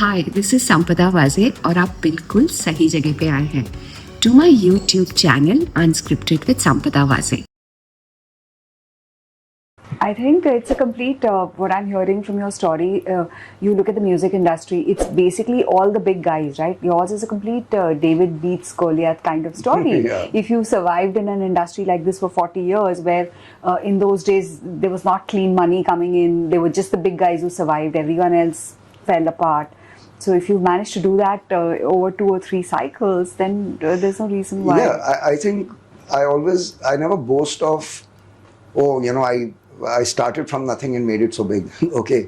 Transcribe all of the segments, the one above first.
Hi this is संपदा वाजे और आप बिल्कुल सही जगह पे आए हैं to my YouTube channel unscripted with Sampada Waje. I think it's a complete, what I'm hearing from your story, you look at the music industry, it's basically all the big guys, right? Yours is a complete David beats Goliath kind of story. Yeah. If you survived in an industry like this for 40 years, where in those days there was not clean money coming in, they were just the big guys who survived, everyone else fell apart. So if you've managed to do that over 2 or 3 cycles, then there's no reason why. Yeah, I think I never boast of, I started from nothing and made it so big. Okay.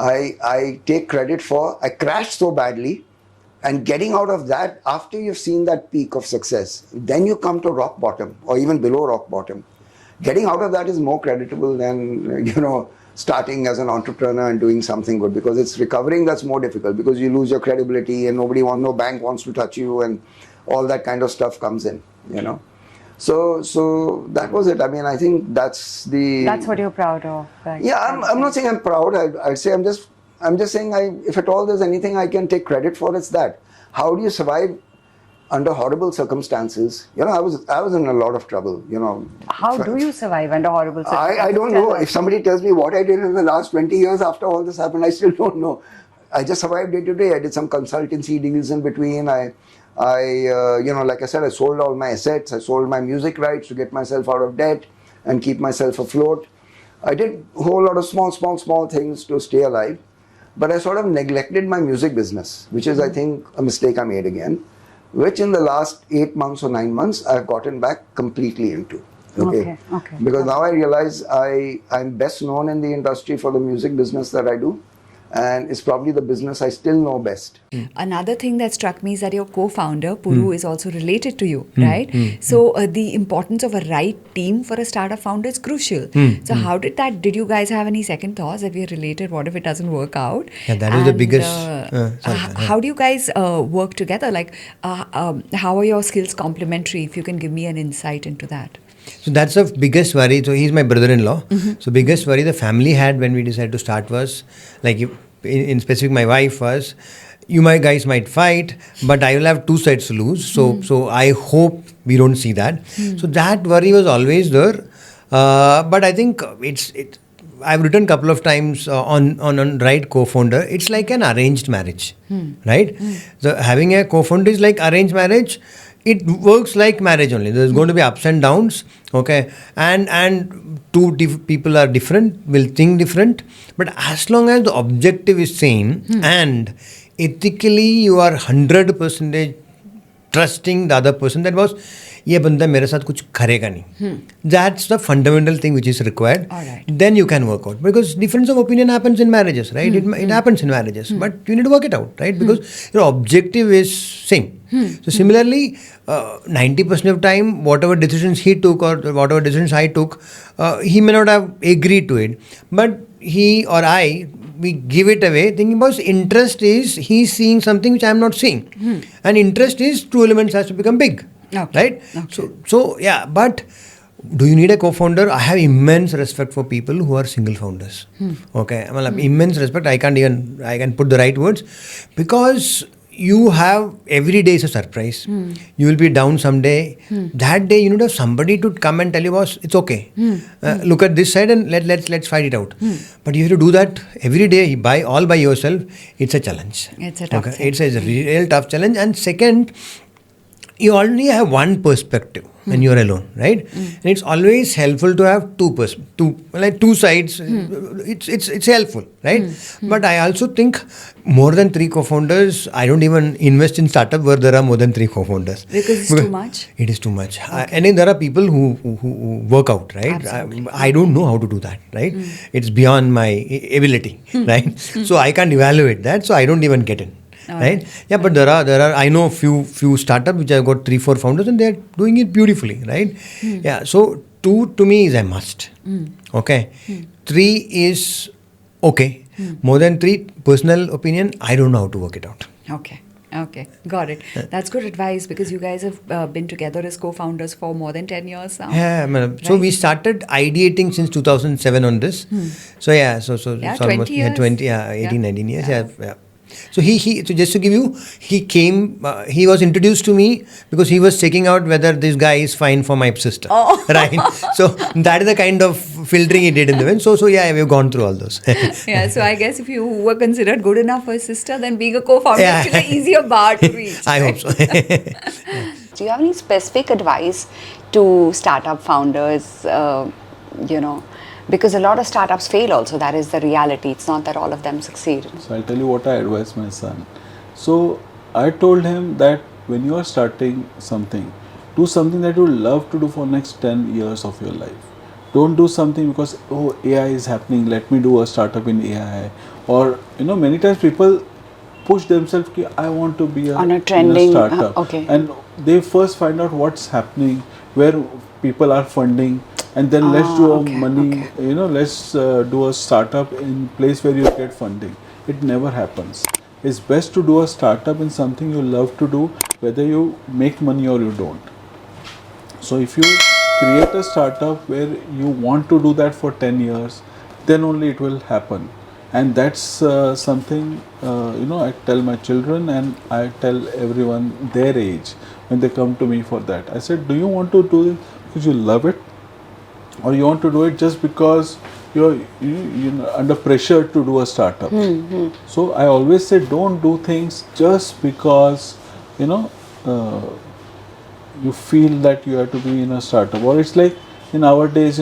I take credit for, I crashed so badly, and getting out of that, after you've seen that peak of success, then you come to rock bottom or even below rock bottom. Getting out of that is more creditable than, starting as an entrepreneur and doing something good, because it's recovering that's more difficult, because you lose your credibility and no bank wants to touch you and all that kind of stuff comes in. So that was it. I mean, I think that's what you're proud of. Right? Yeah, I'm not saying I'm proud. I'd say I'm just saying if at all there's anything I can take credit for, it's that. How do you survive under horrible circumstances? I was in a lot of trouble. How do you survive under horrible circumstances? I don't know. If somebody tells me what I did in the last 20 years after all this happened, I still don't know. I just survived day to day. I did some consultancy deals in between. Like I said, I sold all my assets. I sold my music rights to get myself out of debt and keep myself afloat. I did a whole lot of small things to stay alive. But I sort of neglected my music business, which is, I think, a mistake I made again, which in the last 8 months or 9 months, I've gotten back completely into. Okay. Because now I realize I'm best known in the industry for the music business that I do. And it's probably the business I still know best. Another thing that struck me is that your co-founder, Puru, is also related to you, right? So the importance of a right team for a startup founder is crucial. So how did you guys have any second thoughts that we're related? What if it doesn't work out? Yeah, that is the biggest... How do you guys work together? Like, how are your skills complementary? If you can give me an insight into that. So that's the biggest worry. So he's my brother-in-law. So biggest worry the family had when we decided to start was, like in specific my wife was, you guys might fight, but I will have 2 sides to lose. So I hope we don't see that. So that worry was always there. But I think I've written a couple of times on right co-founder. It's like an arranged marriage, right? So having a co-founder is like arranged marriage. It works like marriage only. There's going to be ups and downs, okay? And two people are different, will think different. But as long as the objective is same and ethically you are 100% trusting the other person, that was, ये बंदा मेरे साथ कुछ करेगा नहीं. That's the fundamental thing which is required. Right. Then you can work out. Because difference of opinion happens in marriages, right? It happens in marriages. But you need to work it out, right? Because your objective is same. So similarly, 90% of time, whatever decisions he took or whatever decisions I took, he may not have agreed to it. But he or I, we give it away thinking about interest is he's seeing something which I'm not seeing. And interest is 2 elements has to become big. Okay. Right? Okay. So yeah, but do you need a co-founder? I have immense respect for people who are single founders. Okay, immense respect. I can put the right words, because you have every day is a surprise. You will be down someday. That day you need to have somebody to come and tell you, boss, it's okay. Look at this side and let's fight it out. But you have to do that every day all by yourself. It's a challenge. It's a tough challenge. It's a real tough challenge. And second, you only have one perspective when you are alone, right? And it's always helpful to have two sides. It's helpful, right? But I also think more than 3 co-founders, I don't even invest in startup where there are more than 3 co-founders. Because it's too much? It is too much. Okay. And then there are people who work out, right? I don't know how to do that, right? It's beyond my ability, right? So I can't evaluate that, so I don't even get in. Right? Yeah, but there are I know few startups which have got 3-4 founders and they're doing it beautifully, right? Yeah, so 2 to me is a must. Okay. 3 is okay. More than 3, personal opinion, I don't know how to work it out. Okay, got it. That's good advice, because you guys have been together as co-founders for more than 10 years now. Yeah, right? So we started ideating since 2007 on this. So yeah, so it's 20 years. 18, 19 years. Yeah. So so just to give you, he came, he was introduced to me because he was checking out whether this guy is fine for my sister. Oh. Right. So that is the kind of filtering he did in the event. So yeah, we've gone through all those. Yeah, so I guess if you were considered good enough for a sister, then being a co-founder Yeah. is an easier bar to reach. I hope so. Do you have any specific advice to startup founders, because a lot of startups fail also, that is the reality. It's not that all of them succeed. So I'll tell you what I advise my son. So I told him that when you are starting something, do something that you love to do for next 10 years of your life. Don't do something because, oh, AI is happening, let me do a startup in AI. Or, many times people push themselves, I want to be on a in trending startup. Okay. And they first find out what's happening, where people are funding, and then let's do money, let's do a startup in place where you get funding. It never happens. It's best to do a startup in something you love to do, whether you make money or you don't. So if you create a startup where you want to do that for 10 years, then only it will happen. And that's something, I tell my children and I tell everyone their age when they come to me for that. I said, do you want to do it because you love it? Or you want to do it just because you're under pressure to do a startup? So I always say, don't do things just because, you feel that you have to be in a startup. Or it's like in our days,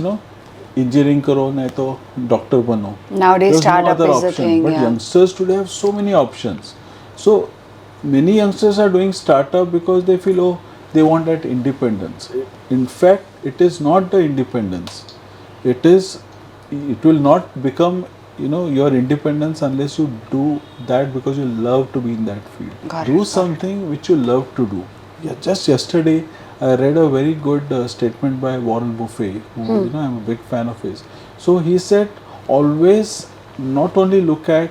engineering karo, nahi to doctor bano. Nowadays, There's startup no is other the option. thing. But Yeah. youngsters today have so many options. So many youngsters are doing startup because they feel, oh, they want that independence. In fact, it is not the independence. It will not become, your independence unless you do that because you love to be in that field. Do something which you love to do. Yeah, just yesterday, I read a very good statement by Warren Buffett, who I'm a big fan of his. So he said, always not only look at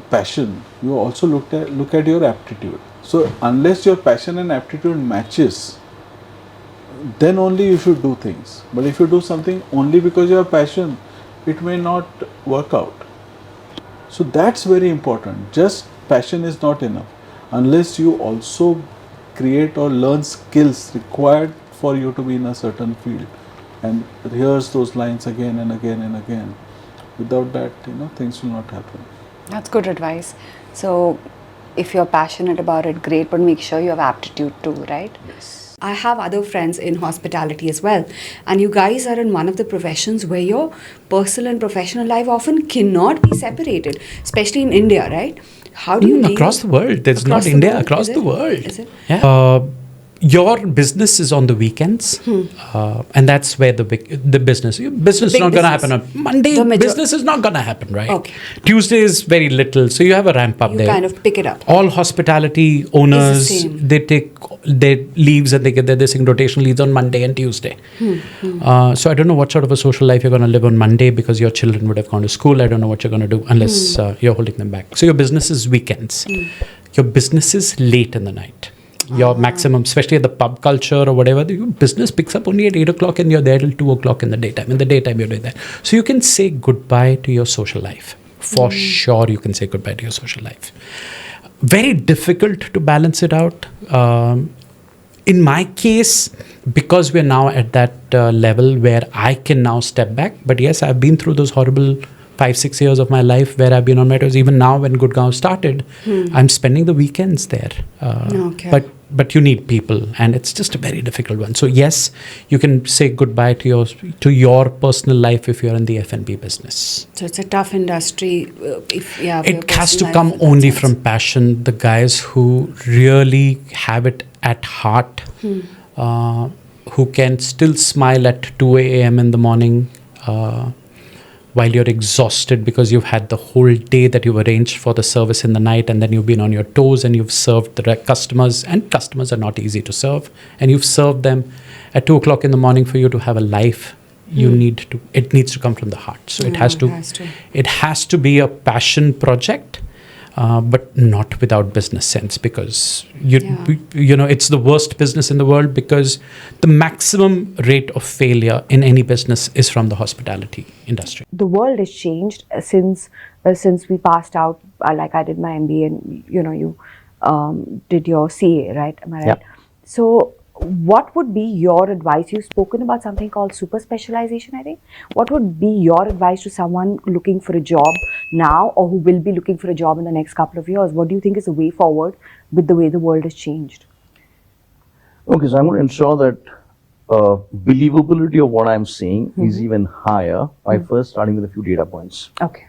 passion, you also look at your aptitude. So unless your passion and aptitude matches, then only you should do things. But if you do something only because you have passion, it may not work out. So that's very important. Just passion is not enough. Unless you also create or learn skills required for you to be in a certain field and rehearse those lines again and again and again. Without that, things will not happen. That's good advice. So if you're passionate about it, great, but make sure you have aptitude too, right? Yes. I have other friends in hospitality as well, and you guys are in one of the professions where your personal and professional life often cannot be separated, especially in India, right? How do you deal across the world? There's across not the India, world? across Is the it? world. Is it? Yeah. Your business is on the weekends, and that's where the business is Big not going to business. happen on Monday. The Business is not going to happen, right? Okay. Tuesday is very little, so you have a ramp up You there. kind of pick it up. All hospitality owners, same. they take their leaves and they get their rotational leaves on Monday and Tuesday. So I don't know what sort of a social life you're going to live on Monday because your children would have gone to school. I don't know what you're going to do unless you're holding them back. So your business is weekends. Your business is late in the night. Your maximum, especially at the pub culture or whatever, your business picks up only at 8 o'clock and you're there till 2 o'clock in the daytime. In the daytime, you're doing that. So you can say goodbye to your social life. For sure, you can say goodbye to your social life. Very difficult to balance it out. In my case, because we're now at that level where I can now step back. But yes, I've been through those horrible 5-6 years of my life where I've been on my toes. Even now when Gurgaon started, I'm spending the weekends there. Okay. But you need people, and it's just a very difficult one. So yes, you can say goodbye to your personal life if you're in the F&B business. So it's a tough industry. It has to come only from passion. The guys who really have it at heart, who can still smile at 2 a.m. in the morning while you're exhausted because you've had the whole day that you've arranged for the service in the night, and then you've been on your toes and you've served the customers, and customers are not easy to serve, and you've served them at 2 o'clock in the morning. For you to have a life, it needs to come from the heart. So it has to be a passion project. but not without business sense, because you know, it's the worst business in the world, because the maximum rate of failure in any business is from the hospitality industry. The world has changed since we passed out. Like I did my MBA, and you did your CA, right? Am I right? Yeah. So, what would be your advice? You've spoken about something called super specialization, I think. What would be your advice to someone looking for a job now, or who will be looking for a job in the next couple of years? What do you think is the way forward with the way the world has changed? Okay, so I'm going to ensure that believability of what I'm saying is even higher by first starting with a few data points. Okay.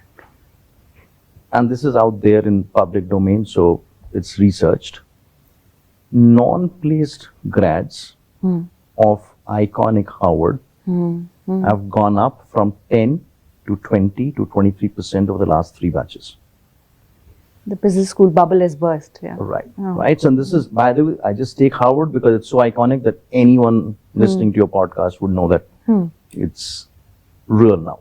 And this is out there in public domain, so it's researched. Non-placed grads of iconic Howard have gone up from 10 to 20 to 23% over the last 3 batches. The business school bubble has burst. Yeah. Right, right. So and this is, by the way, I just take Howard because it's so iconic that anyone listening to your podcast would know that it's real now.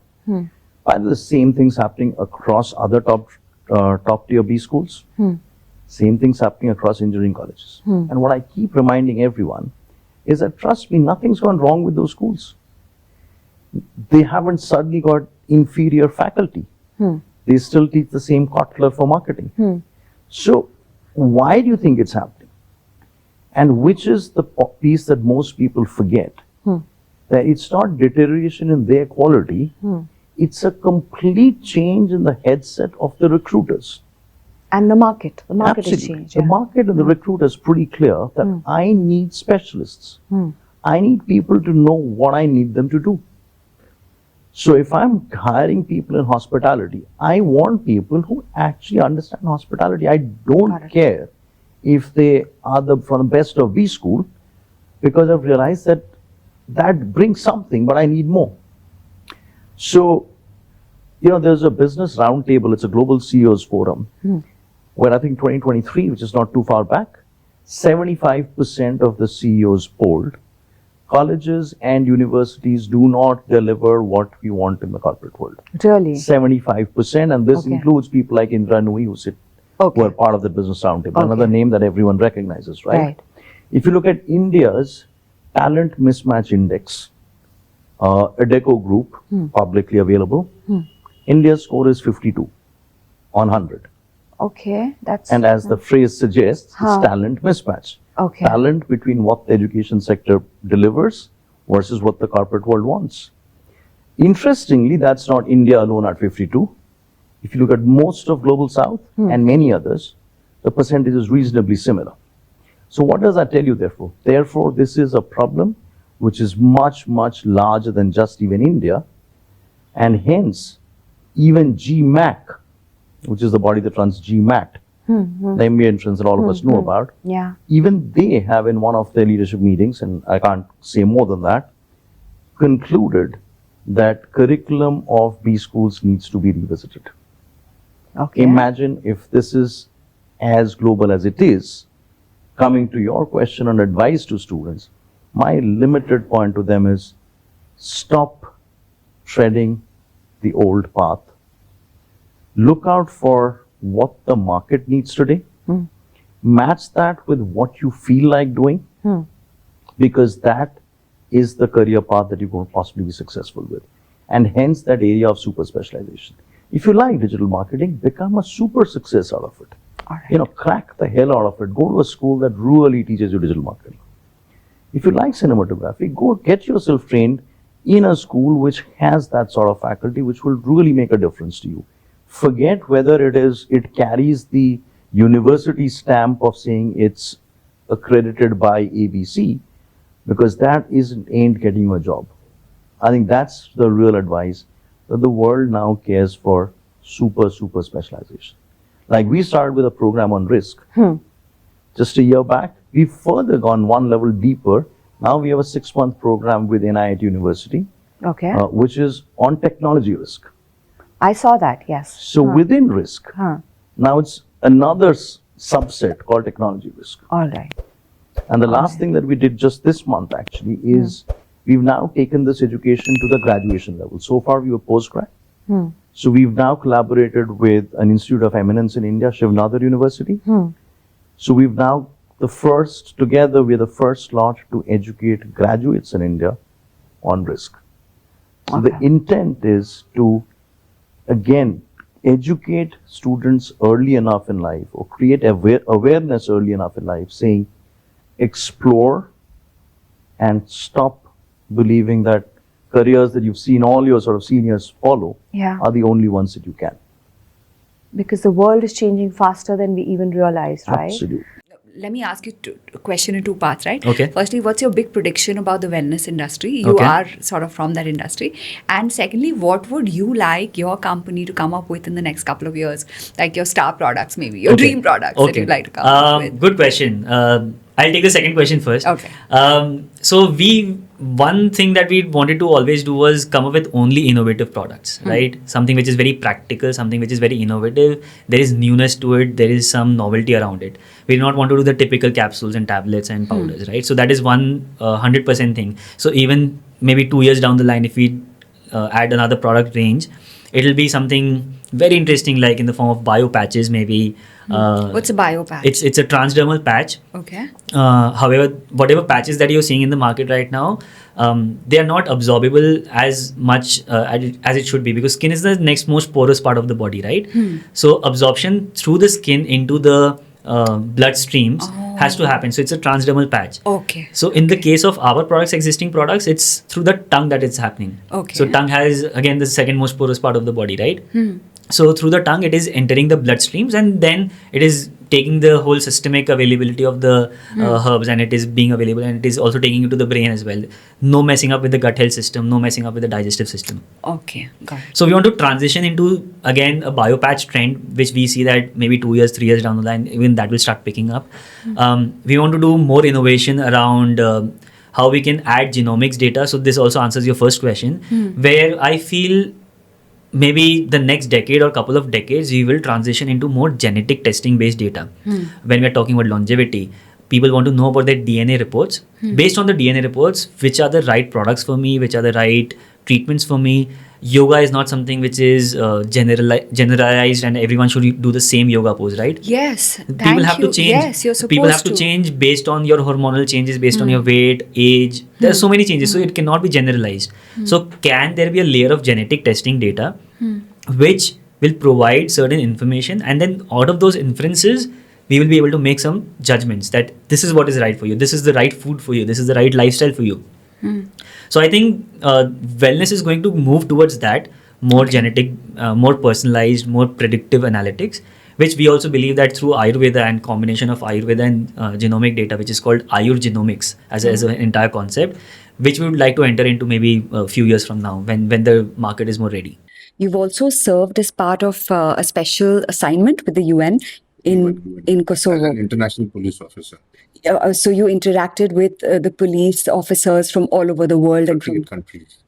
By the way, the same things happening across other top tier B schools. Same things happening across engineering colleges. And what I keep reminding everyone is that, trust me, nothing's gone wrong with those schools. They haven't suddenly got inferior faculty. They still teach the same Kotler for marketing. So why do you think it's happening? And which is the piece that most people forget? That it's not deterioration in their quality, it's a complete change in the headset of the recruiters. And the market. The market has Absolutely. changed. The market and the recruiter is pretty clear that I need specialists. I need people to know what I need them to do. So if I'm hiring people in hospitality, I want people who actually understand hospitality. I don't care if they are from the best of B school, because I've realized that that brings something, but I need more. So, there's a business roundtable. It's a global CEOs forum. Where I think 2023, which is not too far back, 75% of the CEOs polled, colleges and universities do not deliver what we want in the corporate world. Really? 75%, and this includes people like Indra Nui, who are part of the business roundtable, another name that everyone recognizes, right? If you look at India's talent mismatch index, Adecco Group, publicly available, India's score is 52 on 100. Okay, that's... And as the phrase suggests, it's talent mismatch. Okay. Talent between what the education sector delivers versus what the corporate world wants. Interestingly, that's not India alone at 52. If you look at most of Global South and many others, the percentage is reasonably similar. So what does that tell you, therefore? Therefore, this is a problem which is much, much larger than just even India. And hence, even GMAC, which is the body that runs GMAT, the MBA entrance that all of us know about, even they have in one of their leadership meetings, and I can't say more than that, concluded that curriculum of B schools needs to be revisited. Imagine if this is as global as it is. Coming to your question on advice to students, my limited point to them is stop treading the old path. Look out for what the market needs today. Match that with what you feel like doing, because that is the career path that you're going to possibly be successful with. And hence that area of super specialization. If you like digital marketing, become a super success out of it. Crack the hell out of it. Go to a school that really teaches you digital marketing. If you like cinematography, go get yourself trained in a school which has that sort of faculty, which will really make a difference to you. Forget whether it carries the university stamp of saying it's accredited by ABC, because that ain't getting you a job. I think that's the real advice, that the world now cares for super specialization. Like we started with a program on risk. Just a year back, we've further gone one level deeper. Now we have a 6-month program with NIT University, which is on technology risk. I saw that, yes. So within risk, now it's another subset called technology risk. All right. And the last thing that we did just this month actually is we've now taken this education to the graduation level. So far we were postgrad. So we've now collaborated with an institute of eminence in India, Shiv Nadar University. So we've now we're the first lot to educate graduates in India on risk. So the intent is to, again, educate students early enough in life, or create awareness early enough in life, saying, explore and stop believing that careers that you've seen all your sort of seniors follow are the only ones that you can. Because the world is changing faster than we even realize, right? Absolutely. Let me ask you a question in two parts, right? Okay. Firstly, what's your big prediction about the wellness industry? You Okay. are sort of from that industry. And secondly, what would you like your company to come up with in the next couple of years? Like your star products, maybe, your dream products that you'd like to come up with. Good question. I'll take the second question first. Okay. So one thing that we wanted to always do was come up with only innovative products, right? Something which is very practical, something which is very innovative. There is newness to it. There is some novelty around it. We do not want to do the typical capsules and tablets and powders, right? So that is one 100% thing. So even maybe 2 years down the line, if we add another product range, it'll be something very interesting, like in the form of bio patches, maybe. What's a bio patch? It's a transdermal patch. Okay. However, whatever patches that you're seeing in the market right now, they are not absorbable as much as it should be, because skin is the next most porous part of the body, right? So absorption through the skin into the blood streams has to happen. So it's a transdermal patch. Okay. So in the case of our products, existing products, it's through the tongue that it's happening. Okay. So tongue has, again, the second most porous part of the body, right? So through the tongue, it is entering the bloodstreams, and then it is taking the whole systemic availability of the herbs, and it is being available, and it is also taking it to the brain as well. No messing up with the gut health system, no messing up with the digestive system. Okay, got it. So we want to transition into, again, a biopatch trend, which we see that maybe 2 years, 3 years down the line, even that will start picking up. We want to do more innovation around how we can add genomics data. So this also answers your first question, where I feel maybe the next decade or couple of decades, we will transition into more genetic testing based data. When we're talking about longevity, people want to know about their DNA reports. Based on the DNA reports, which are the right products for me, which are the right treatments for me. Yoga is not something which is generalized and everyone should do the same yoga pose, right? Yes, People have to change. Yes, you're supposed People have to change based on your hormonal changes, based on your weight, age. There are so many changes, so it cannot be generalized. So can there be a layer of genetic testing data which will provide certain information, and then out of those inferences, we will be able to make some judgments that this is what is right for you, this is the right food for you, this is the right lifestyle for you. So I think wellness is going to move towards that, more genetic, more personalized, more predictive analytics, which we also believe that through Ayurveda and combination of Ayurveda and genomic data, which is called Ayur-genomics as an entire concept, which we would like to enter into maybe a few years from now when the market is more ready. You've also served as part of a special assignment with the UN in Kosovo. As an international police officer. So you interacted with the police officers from all over the world and from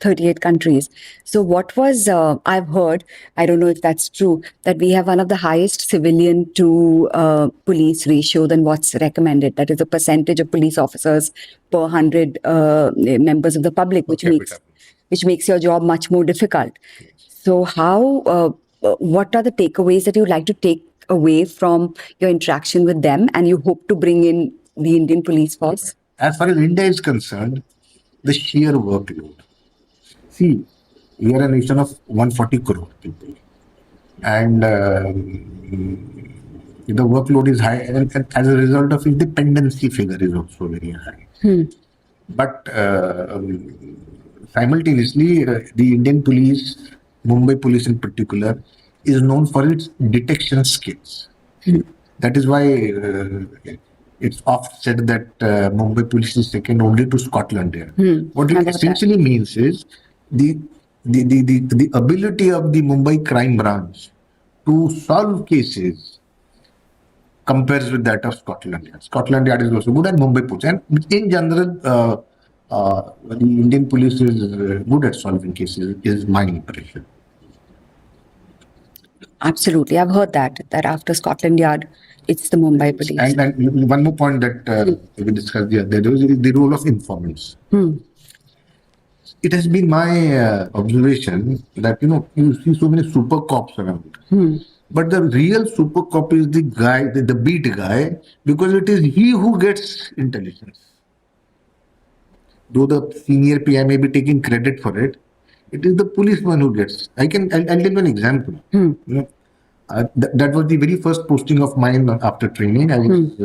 38 countries. So what was, I've heard, I don't know if that's true, that we have one of the highest civilian to police ratio than what's recommended. That is the percentage of police officers per 100 members of the public, which makes your job much more difficult. So what are the takeaways that you'd like to take away from your interaction with them, and you hope to bring in the Indian police force? As far as India is concerned, the sheer workload. See, we are a nation of 140 crore people, and the workload is high, and as a result of it, the dependency figure is also very high. But simultaneously, the Indian police, Mumbai police in particular, is known for its detection skills. That is why it's oft said that Mumbai police is second only to Scotland here. What it essentially means is the ability of the Mumbai crime branch to solve cases compares with that of Scotland Yard. Scotland Yard is also good, and Mumbai police. And in general, the Indian police is good at solving cases, is my impression. Absolutely. I've heard that after Scotland Yard, it's the Mumbai police. And one more point that we discussed there is the role of informants. It has been my observation that you see so many super cops around, but the real super cop is the guy, the beat guy, because it is he who gets intelligence. Though the senior PI may be taking credit for it, it is the policeman who gets. I'll tell you an example. That was the very first posting of mine after training. I was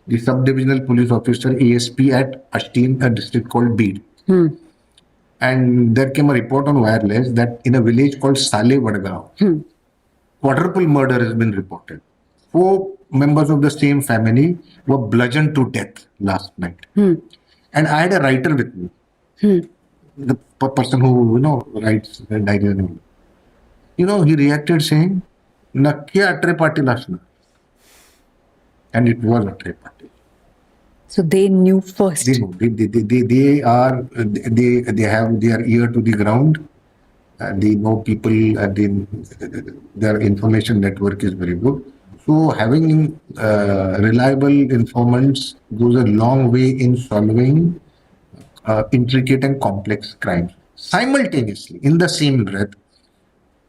the sub-divisional police officer, ASP at Ashteen, a district called Bede. And there came a report on wireless that in a village called Sale Vadgaon, quadruple murder has been reported. 4 members of the same family were bludgeoned to death last night. And I had a writer with me, the person who writes the diary. He reacted saying, "Nakya atre party lashna," and it was atre party. So they knew first. They know. They are ear to the ground. They know people. Their information network is very good. So having reliable informants goes a long way in solving intricate and complex crimes. Simultaneously, in the same breath,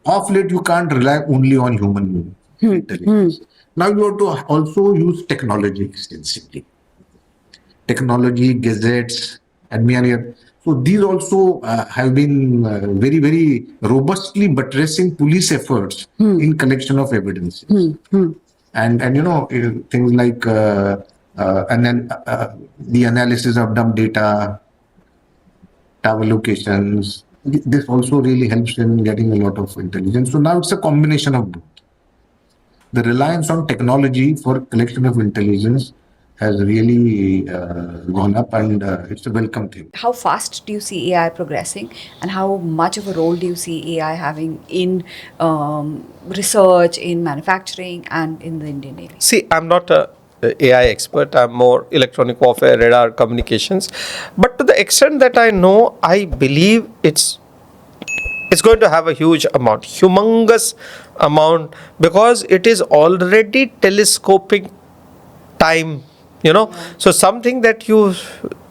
of late you can't rely only on human intelligence. Now you have to also use technology extensively. Technology, gazettes, admin. So these also have been very, very robustly buttressing police efforts in collection of evidences. And things like the analysis of dumb data, tower locations. This also really helps in getting a lot of intelligence. So now it's a combination of both. The reliance on technology for collection of intelligence has really gone up, and it's a welcome thing. How fast do you see AI progressing, and how much of a role do you see AI having in research, in manufacturing, and in the Indian Navy? See, I'm not a AI expert. I'm more electronic warfare, radar, communications. But to the extent that I know, I believe it's going to have a huge amount, humongous amount, because it is already telescoping time. So something that you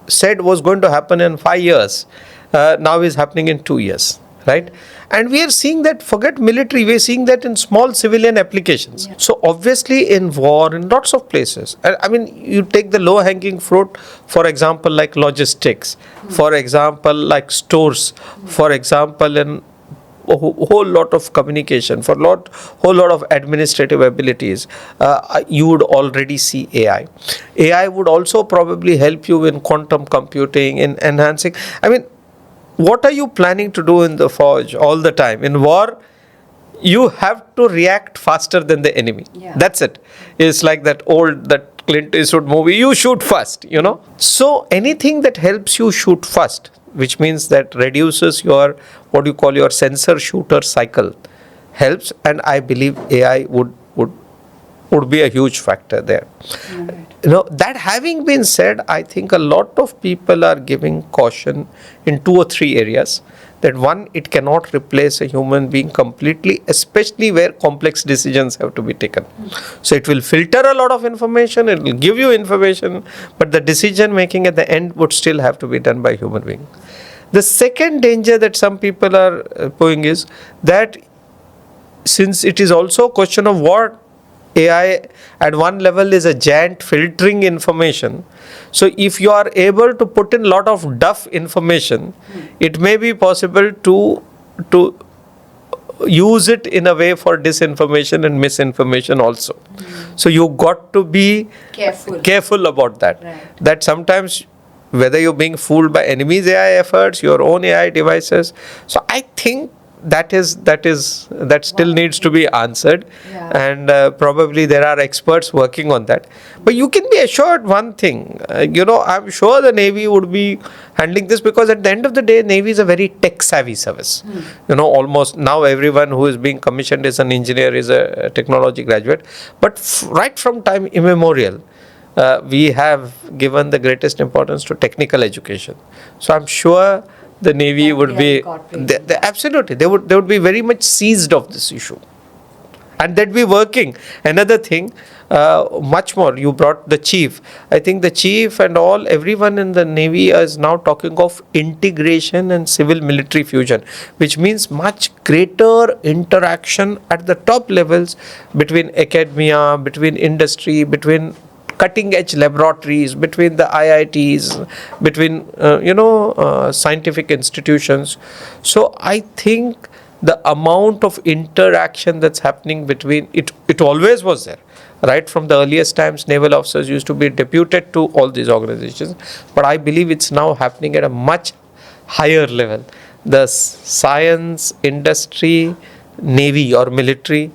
said was going to happen in 5 years now is happening in 2 years, right? And we are seeing that, forget military, we are seeing that in small civilian applications. Yeah. So obviously in war, in lots of places, I mean, you take the low-hanging fruit, for example, like logistics, for example, like stores, for example, in a whole lot of communication, for whole lot of administrative abilities, you would already see AI. AI would also probably help you in quantum computing, in enhancing. I mean, what are you planning to do in the forge all the time? In war, you have to react faster than the enemy. Yeah. That's it. It's like that Clint Eastwood movie, you shoot first, So anything that helps you shoot first, which means that reduces your, what you call your sensor shooter cycle, helps, and I believe AI would be a huge factor there. Right. That having been said, I think a lot of people are giving caution in 2 or 3 areas. That one, it cannot replace a human being completely, especially where complex decisions have to be taken. So it will filter a lot of information, it will give you information, but the decision making at the end would still have to be done by a human being. The second danger that some people are posing is that since it is also a question of what AI at one level is a giant filtering information. So if you are able to put in a lot of duff information, it may be possible to use it in a way for disinformation and misinformation also. So you got to be careful about that. Right. That sometimes whether you're being fooled by enemies' AI efforts, your own AI devices. So I think that still needs to be answered, and probably there are experts working on that. But you can be assured one thing, I'm sure the Navy would be handling this, because at the end of the day, Navy is a very tech savvy service. Almost now everyone who is being commissioned is an engineer, is a technology graduate. But right from time immemorial, we have given the greatest importance to technical education. So I'm sure the Navy would be absolutely, they would be very much seized of this issue. and that be working. Another thing, much more, you brought the chief. I think the chief and everyone in the Navy is now talking of integration and civil military fusion, which means much greater interaction at the top levels between academia, between industry, between cutting edge laboratories, between the IITs, between scientific institutions. So I think the amount of interaction that's happening between it always was there. Right from the earliest times, naval officers used to be deputed to all these organizations, but I believe it's now happening at a much higher level. The science, industry, navy or military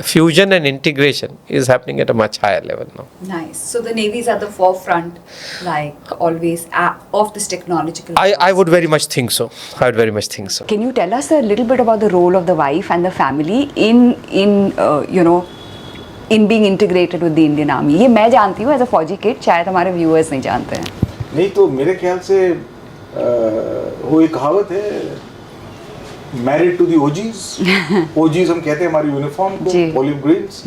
fusion and integration is happening at a much higher level now. Nice. So the Navy is at the forefront, like always, of this technological. I would very much think so. I would very much think so. Can you tell us a little bit about the role of the wife and the family in being integrated with the Indian Army? ये मैं जानती हूँ as a फौजी kid, शायद हमारे viewers नहीं जानते हैं. नहीं तो मेरे ख्याल से वो एक कहावत है, married to the OGs. OGs हम कहते हैं हमारी यूनिफॉर्म को, ओलिव ग्रीन्स.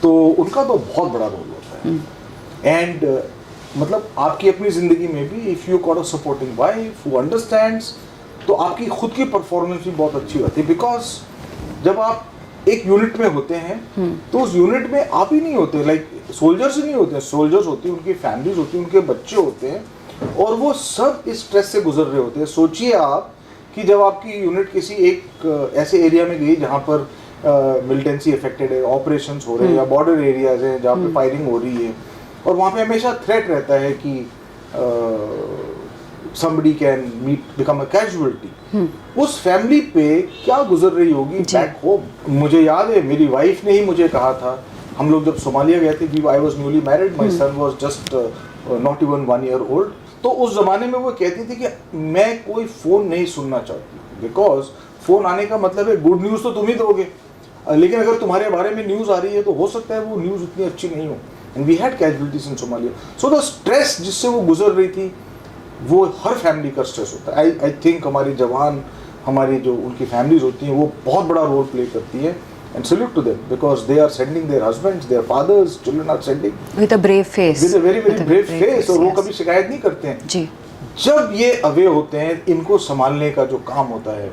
तो उनका तो बहुत बड़ा रोल होता है. एंड मतलब आपकी अपनी जिंदगी में भी if you got a supporting wife who understands, तो आपकी खुद की परफॉर्मेंस भी बहुत अच्छी होती है. बिकॉज जब आप एक यूनिट में होते हैं तो उस यूनिट में आप ही नहीं होते, लाइक सोल्जर्स ही नहीं होते, सोल्जर्स होती हैं, उनकी फैमिलीज होती हैं, उनके बच्चे होते हैं, और वो सब इस स्ट्रेस से गुजर रहे होते हैं. सोचिए आप कि जब आपकी यूनिट किसी एक ऐसे एरिया में गई जहाँ पर मिलिटेंसी अफेक्टेड है, ऑपरेशंस हो रहे हैं, या बॉर्डर एरियाज हैं जहाँ पे फायरिंग हो रही है, और वहाँ पे हमेशा थ्रेट रहता है कि somebody can become a casualty. उस फैमिली पे क्या गुजर रही होगी बैक होम. मुझे याद है मेरी वाइफ ने ही मुझे कहा था, हम लोग जब सोमालिया गए थे, I was newly married, my son was just not even 1 year old. तो उस जमाने में वो कहती थी कि मैं कोई फ़ोन नहीं सुनना चाहती, बिकॉज फ़ोन आने का मतलब है गुड न्यूज़ तो तुम ही दोगे, लेकिन अगर तुम्हारे बारे में न्यूज़ आ रही है तो हो सकता है वो न्यूज़ उतनी अच्छी नहीं हो. And we had casualties in Somalia. So the stress जिससे वो गुजर रही थी, वो हर फैमिली का स्ट्रेस होता है. आई थिंक हमारी जवान, हमारी जो उनकी फैमिलीज होती हैं, वो बहुत बड़ा रोल प्ले करती है. And salute to them because they are sending their husbands, their fathers, children are sending with a brave face. With a very brave face. और वो कभी शिकायत नहीं करते हैं. जी. जब ये अवे होते हैं, इनको संभालने का जो काम होता है,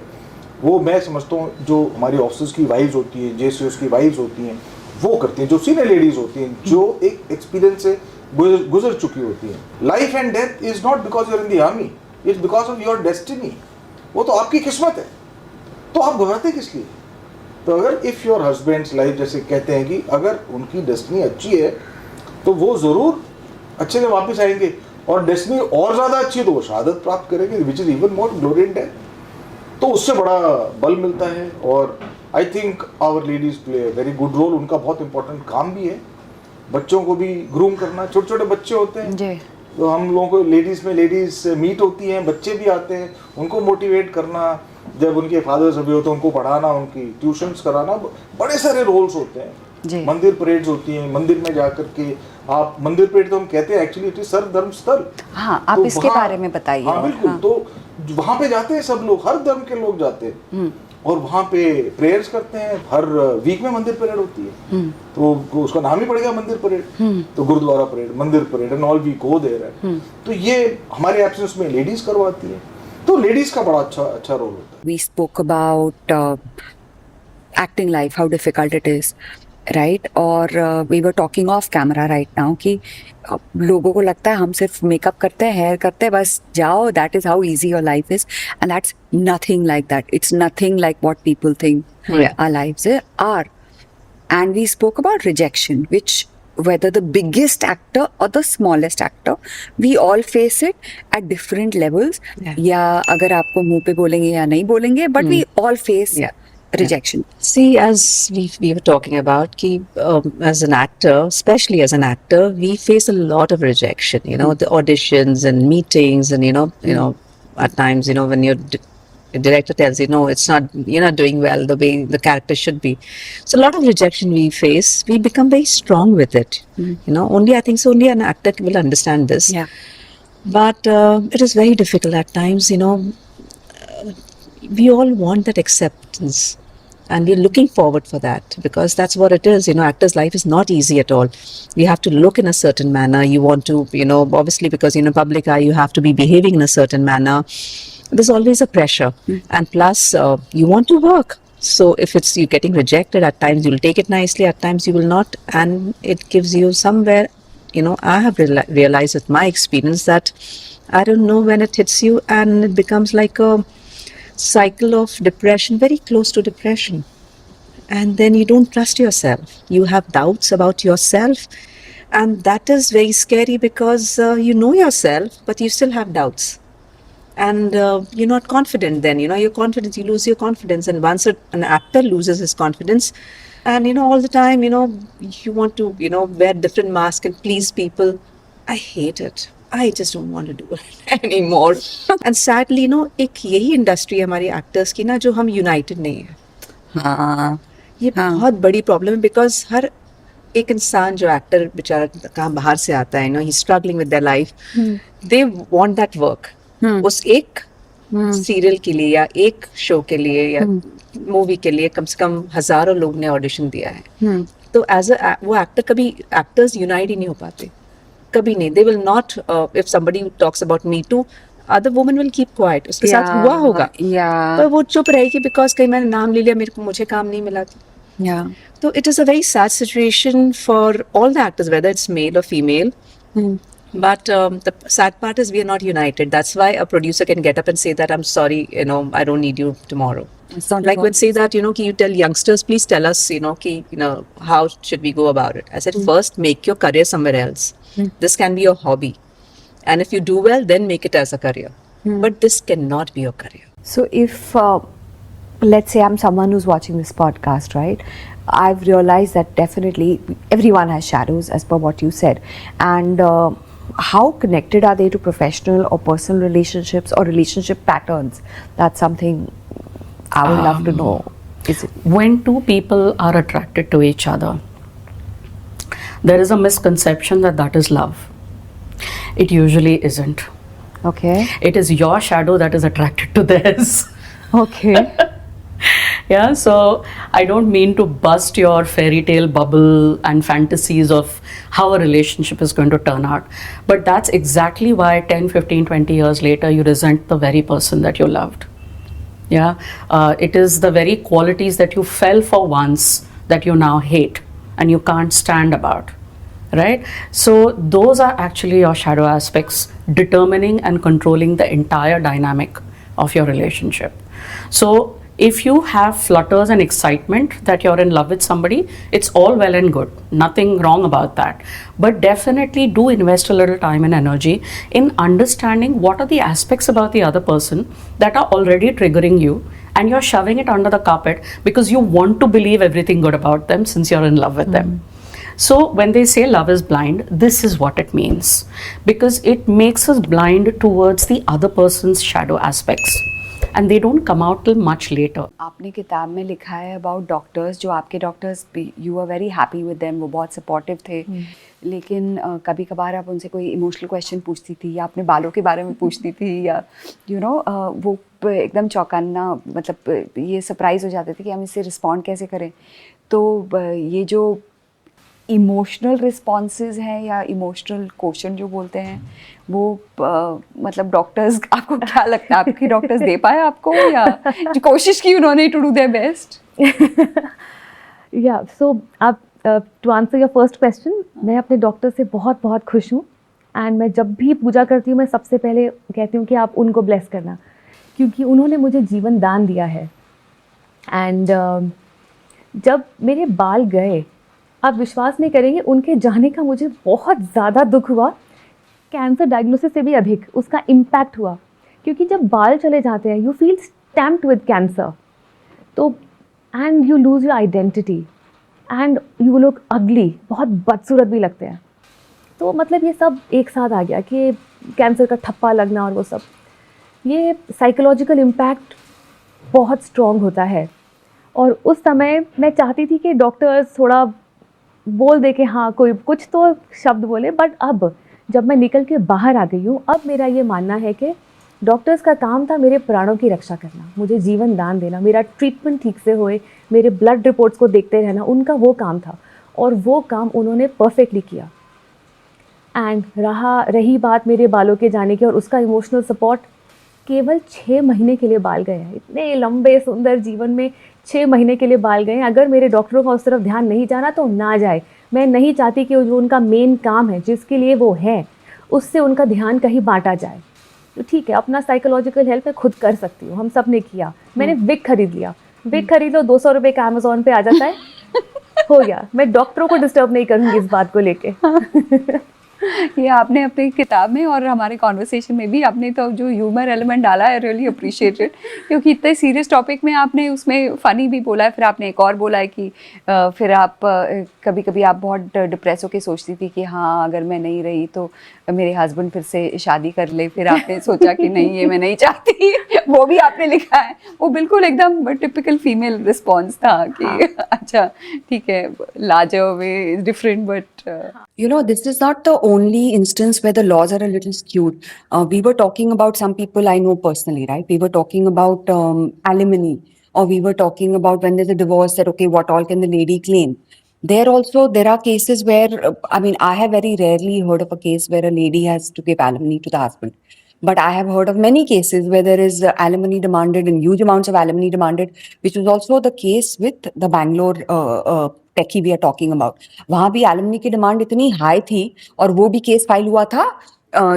वो मैं समझता हूँ जो हमारी ऑफिसर्स की वाइफ्स होती हैं, जेसीओस की वाइफ्स होती हैं, वो करती हैं. जो सीनियर लेडीज होती हैं, जो एक एक्सपीरियंस से गुजर चुकी होती हैं. Life and death is not because you are in the army, it's because of your destiny. वो तो आपकी किस्मत है, तो आप घबराते किस लिए? तो अगर इफ़ योर हस्बैंड्स लाइफ, जैसे कहते हैं कि अगर उनकी डेस्टिनी अच्छी है तो वो ज़रूर अच्छे से वापस आएंगे, और डेस्टिनी और ज़्यादा अच्छी है तो वो शहादत प्राप्त करेंगे, which is even more glory in death. तो उससे बड़ा बल मिलता है. और I think our ladies play a very good role. उनका बहुत इंपॉर्टेंट काम भी है बच्चों को भी ग्रूम करना. छोटे छोटे बच्चे होते हैं तो हम लोगों को लेडीज़ मीट होती हैं, बच्चे भी आते हैं, उनको मोटिवेट करना, जब उनके फादर्स अभी होते हैं उनको पढ़ाना, उनकी ट्यूशन्स कराना, बड़े सारे रोल्स होते हैं. मंदिर परेड्स होती हैं, मंदिर में जाकर के आप, मंदिर परेड तो हम कहते हैं, एक्चुअली इट इज सर्व धर्म स्थल. हाँ, आप तो इसके बारे में बताइए. हाँ बिल्कुल. हाँ. तो वहाँ पे जाते हैं सब लोग, हर धर्म के लोग जाते हैं, और वहाँ पे प्रेयर्स करते हैं. हर वीक में मंदिर परेड होती है, तो उसका नाम ही पड़ गया मंदिर परेड. तो gurdwara parade, mandir parade, and all we go there है. तो ये हमारे एब्सेंस में लेडीज करवाती है, तो लेडीज का बड़ा अच्छा रोल होता है. We spoke about acting life, how difficult it is, right? और we were talking off camera right now कि लोगों को लगता है हम सिर्फ मेकअप करते हैं, हेयर करते हैं, बस जाओ, that is how easy your life is, and that's nothing like that. It's nothing like what people think our lives are. And we spoke about rejection, which whether the biggest actor or the smallest actor, we all face it at different levels. या अगर आपको मुंह पे बोलेंगे या नहीं बोलेंगे, but we all face rejection. See, as we were talking about, as an actor, especially as an actor, we face a lot of rejection. You know, the auditions and meetings, and you know, at times, you know, when the director tells you, no, it's not, you're not doing well the way the character should be. So a lot of rejection we face. We become very strong with it. You know, I think only an actor will understand this. Yeah. But it is very difficult at times. You know, we all want that acceptance. And we're looking forward for that, because that's what it is. Actor's life is not easy at all. You have to look in a certain manner. You want to, obviously, because public eye, you have to be behaving in a certain manner. There's always a pressure. And plus, you want to work. So if it's you getting rejected, at times you'll take it nicely, at times you will not. And it gives you somewhere, I have realized with my experience that I don't know when it hits you, and it becomes like a cycle of depression, very close to depression. And then you don't trust yourself. You have doubts about yourself. And that is very scary, because you know yourself, but you still have doubts. And you're not confident then. Your confidence, you lose your confidence. And once an actor loses his confidence, and all the time, you want to, wear different masks and please people. I hate it. I just don't want to do it anymore. And sadly, एक यही industry है हमारी actors की ना, जो हम United नहीं है. हाँ. ये बहुत बड़ी प्रॉब्लम है, बिकॉज हर एक इंसान जो एक्टर बेचारा कहाँ बाहर से आता है, he struggling with their life, they want that work. उस एक सीरियल के लिए या एक शो के लिए या मूवी के लिए कम से कम हजारों लोग ने ऑडिशन दिया है. तो एज वो एक्टर, कभी एक्टर्स यूनाइट ही नहीं हो पाते, कभी नहीं. They will not, if somebody talks about me too, other woman will keep quiet. उसके साथ हुआ होगा, पर वो चुप रहेगी, बिकॉज कहीं मैंने नाम ले लिया, मुझे काम नहीं मिला. So it is a very sad situation for all the actors, whether it's male or female. But the sad part is we are not united. That's why a producer can get up and say that, I'm sorry, I don't need you tomorrow. It's not Like when say that, you tell youngsters, please tell us, how should we go about it? I said, first make your career somewhere else. This can be your hobby. And if you do well, then make it as a career. But this cannot be your career. So if, let's say I'm someone who's watching this podcast, right? I've realized that definitely everyone has shadows, as per what you said. And how connected are they to professional or personal relationships or relationship patterns? That's something I would love to know. Is it? When two people are attracted to each other, there is a misconception that is love. It usually isn't. Okay. It is your shadow that is attracted to theirs. Okay. Yeah, so I don't mean to bust your fairy tale bubble and fantasies of how a relationship is going to turn out. But that's exactly why 10, 15, 20 years later, you resent the very person that you loved. Yeah, it is the very qualities that you fell for once that you now hate and you can't stand about. Right? So those are actually your shadow aspects determining and controlling the entire dynamic of your relationship. So if you have flutters and excitement that you're in love with somebody, it's all well and good. Nothing wrong about that. But definitely do invest a little time and energy in understanding what are the aspects about the other person that are already triggering you, and you're shoving it under the carpet because you want to believe everything good about them since you're in love with them. So when they say love is blind, this is what it means, because it makes us blind towards the other person's shadow aspects, and they don't come out till much later. आपने किताब में लिखा है about doctors, जो आपके doctors, you were very happy with them, वो बहुत supportive थे, लेकिन कभी कभार आप उनसे कोई emotional question पूछती थी या अपने बालों के बारे में पूछती थी, या वो एकदम चौंकाना, मतलब ये सरप्राइज हो जाते थे कि हम इससे रिस्पॉन्ड कैसे करें. तो ये जो इमोशनल रिस्पॉन्सेज हैं या इमोशनल क्वेश्चन जो बोलते हैं, वो मतलब डॉक्टर्स, आपको क्या लगता है, आपके डॉक्टर्स दे पाए आपको, या जो कोशिश की उन्होंने टू डू देयर बेस्ट? या सो आप to answer your first question, मैं अपने डॉक्टर से बहुत बहुत खुश हूँ. एंड मैं जब भी पूजा करती हूँ, मैं सबसे पहले कहती हूँ कि आप उनको ब्लेस करना, क्योंकि उन्होंने मुझे जीवन दान दिया है. एंड जब मेरे बाल गए, आप विश्वास नहीं करेंगे, उनके जाने का मुझे बहुत ज़्यादा दुख हुआ. कैंसर डायग्नोसिस से भी अधिक उसका इम्पैक्ट हुआ, क्योंकि जब बाल चले जाते हैं, you feel stamped with cancer. तो and you lose your identity and you look ugly, बहुत बदसूरत भी लगते हैं. तो मतलब ये सब एक साथ आ गया कि कैंसर का ठप्पा लगना और वो सब, ये साइकोलॉजिकल इम्पैक्ट बहुत स्ट्रॉन्ग होता है. और उस समय मैं चाहती थी कि डॉक्टर्स थोड़ा बोल दे कि हाँ कोई कुछ तो शब्द बोले, बट अब जब मैं निकल के बाहर आ गई हूँ, अब मेरा ये मानना है कि डॉक्टर्स का काम था मेरे प्राणों की रक्षा करना, मुझे जीवन दान देना, मेरा ट्रीटमेंट ठीक से होए, मेरे ब्लड रिपोर्ट्स को देखते रहना, उनका वो काम था और वो काम उन्होंने परफेक्टली किया। एंड रही बात मेरे बालों के जाने की और उसका इमोशनल सपोर्ट, केवल 6 महीने के लिए बाल गए हैं। इतने लंबे सुंदर जीवन में 6 महीने के लिए बाल गए हैं। अगर मेरे डॉक्टरों का उस तरफ ध्यान नहीं जाना तो ना जाए। मैं नहीं चाहती कि जो उनका मेन काम है जिसके लिए वो है उससे उनका ध्यान कहीं बांटा जाए। तो ठीक है, अपना साइकोलॉजिकल हेल्प मैं खुद कर सकती हूँ, हम सब ने किया। मैंने विग खरीद लिया, विग खरीद लो, 200 रुपये का अमेजोन पे आ जाता है, हो गया। मैं डॉक्टरों को डिस्टर्ब नहीं करूँगी इस बात को लेके। ये आपने अपनी किताब में और हमारे कॉन्वर्सेशन में भी आपने तो जो ह्यूमर एलिमेंट डाला है, रियली अप्रिशिएटेड, क्योंकि इतने सीरियस टॉपिक में आपने उसमें फ़नी भी बोला है। फिर आपने एक और बोला है कि फिर आप कभी कभी आप बहुत डिप्रेस होकर सोचती थी कि हाँ अगर मैं नहीं रही तो मेरे हस्बैंड फिर से शादी कर ले। फिर आपने सोचा कि नहीं ये मैं नहीं चाहती। वो भी आपने लिखा है, वो बिल्कुल एकदम टिपिकल फीमेल रिस्पॉन्स था कि अच्छा ठीक है, larger way different but You know, this is not the only instance where the laws are a little skewed. We were talking about some people I know personally, right? We were talking about alimony, or we were talking about when there's a divorce that, okay, what all can the lady claim? There also, there are cases where, I mean, I have very rarely heard of a case where a lady has to give alimony to the husband. But I have heard of many cases where there is alimony demanded and huge amounts of alimony demanded, which was also the case with the Bangalore techie we are talking about. वहाँ भी alimony की demand इतनी high थी और वो भी case file हुआ था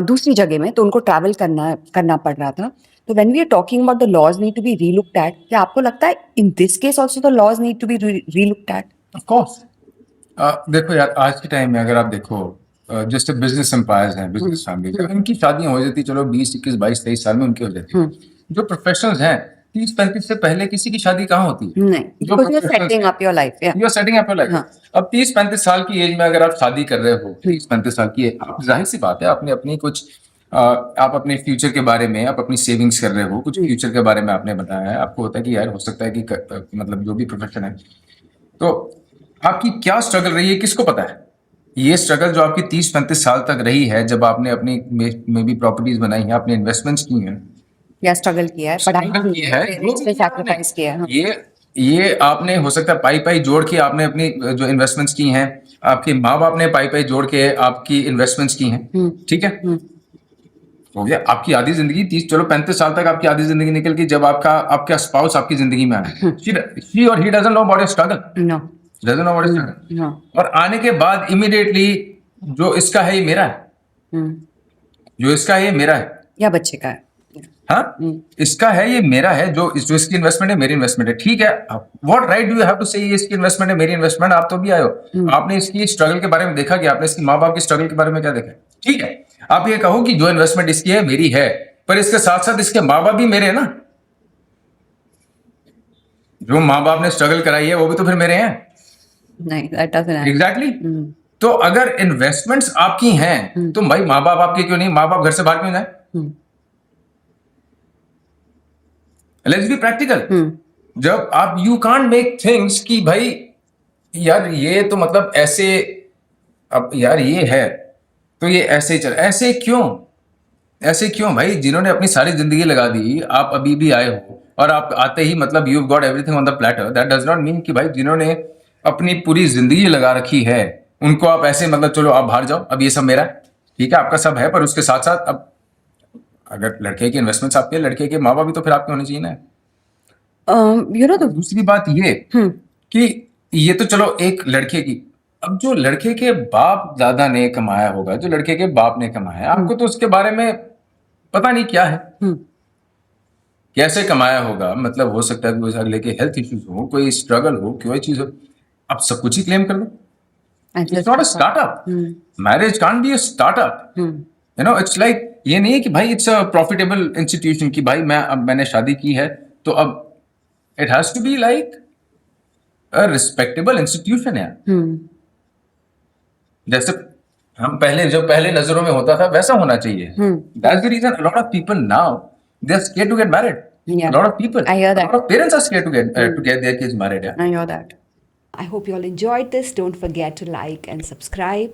दूसरी जगह में, तो उनको ट्रैवल करना पड़ रहा था. तो when we are talking about the laws need to be relooked at, क्या आपको लगता है in this case also the laws need to be relooked at? Of course. देखो यार, आज के टाइम में अगर आप देखो जैसे बिजनेस एम्पायर्स हैं, बिजनेस फैमिली, इनकी शादियां हो जाती, चलो 20, 21, 22, 23 साल में उनकी हो जाती है। जो प्रोफेशनल्स हैं 30, 35 से पहले किसी की शादी कहाँ होती है? नहीं, because you are setting up your life. Yeah. You are setting up your life. अब 30, 35 साल की एज में अगर आप शादी कर रहे हो, 30, 35 साल की, आप जाहिर सी बात है आपने अपनी कुछ आप अपने फ्यूचर के बारे में, आप अपनी सेविंग्स कर रहे हो, कुछ फ्यूचर के बारे में आपने बताया है। आपको होता है कि यार हो सकता है कि मतलब जो भी प्रोफेशन है, तो आपकी क्या स्ट्रगल रही है किसको पता है? ये स्ट्रगल जो आपकी 30-35 साल तक रही है, जब आपने अपनी में भी प्रॉपर्टीज बनाई हैं, आपने इन्वेस्टमेंट्स की हैं, या स्ट्रगल किया है, स्ट्रगल की है, सैक्रिफाइस किया है, ये आपने हो सकता है पाई जोड़ के आपने अपनी जो इन्वेस्टमेंट्स की हैं, आपके माँ बाप ने पाई जोड़ के आपकी इन्वेस्टमेंट्स की हैं, ठीक है, हो गया आपकी आधी जिंदगी। 30 चलो 35 साल तक आपकी आधी जिंदगी निकल गई, जब आपका स्पाउस आपकी जिंदगी में आया, she or he doesn't know about your struggle, doesn't know about your struggle, और आने के बाद इमीडिएटली जो इसका है ये मेरा है, जो इसका है ये मेरा है, या बच्चे का है, हाँ इसका है ये मेरा है, जो इसकी इन्वेस्टमेंट है मेरी इन्वेस्टमेंट है, ठीक है। What right do you have to say इसकी इन्वेस्टमेंट है मेरी इन्वेस्टमेंट? आप तो भी आए हो, आपने इसकी स्ट्रगल के बारे में देखा कि आपने इसकी माँ बाप की स्ट्रगल के बारे में क्या देखा? ठीक है, आप ये कहो कि जो इन्वेस्टमेंट इसकी है मेरी है, पर इसके साथ साथ इसके माँ बाप भी मेरे हैं ना, जो माँ बाप ने स्ट्रगल कराई है वो भी तो फिर मेरे हैं। नहीं, that doesn't happen. एग्जैक्टली। तो अगर इन्वेस्टमेंट्स आपकी हैं तो भाई माँ बाप आपके क्यों नहीं? माँ बाप घर से बाहर क्यों जाए? Let's be practical. जब आप यू कांट मेक थिंग्स कि भाई यार ये तो मतलब ऐसे, अब यार ये है तो ये ऐसे ही चल, ऐसे क्यों भाई? जिन्होंने अपनी सारी जिंदगी लगा दी, आप अभी भी आए हो और आप आते ही मतलब you got everything on the platter, that does not mean कि भाई जिन्होंने अपनी पूरी जिंदगी लगा रखी है उनको आप ऐसे मतलब चलो आप बाहर जाओ, अब ये सब मेरा है, ठीक है आपका सब है, पर उसके साथ साथ अब अगर लड़के के इन्वेस्टमेंट्स आपके, लड़के के माँ बाप भी तो फिर आपके होने चाहिए ना। दूसरी बात ये कि ये तो चलो एक लड़के की, अब जो लड़के के बाप दादा ने कमाया होगा, जो लड़के के बाप ने कमाया, आपको तो उसके बारे में पता नहीं क्या है, कैसे कमाया होगा, मतलब हो सकता है कोई अगले के हेल्थ इश्यूज हो, कोई स्ट्रगल हो, कोई चीज हो, आप सब कुछ ही क्लेम कर लो। It's not a startup, marriage can't be a startup, you know, it's like ये नहीं है कि भाई इट्स अ प्रॉफिटेबल इंस्टीट्यूशन कि भाई मैंने शादी की है तो अब it has to be like a respectable institution है। जैसे हम पहले नजरों में होता था वैसा होना चाहिए। That's the reason a lot of people now they are scared to get married. A lot of people, I hear that. a lot of parents are scared to get their kids married. I hear that. I hope you all enjoyed this. Don't forget to like and subscribe.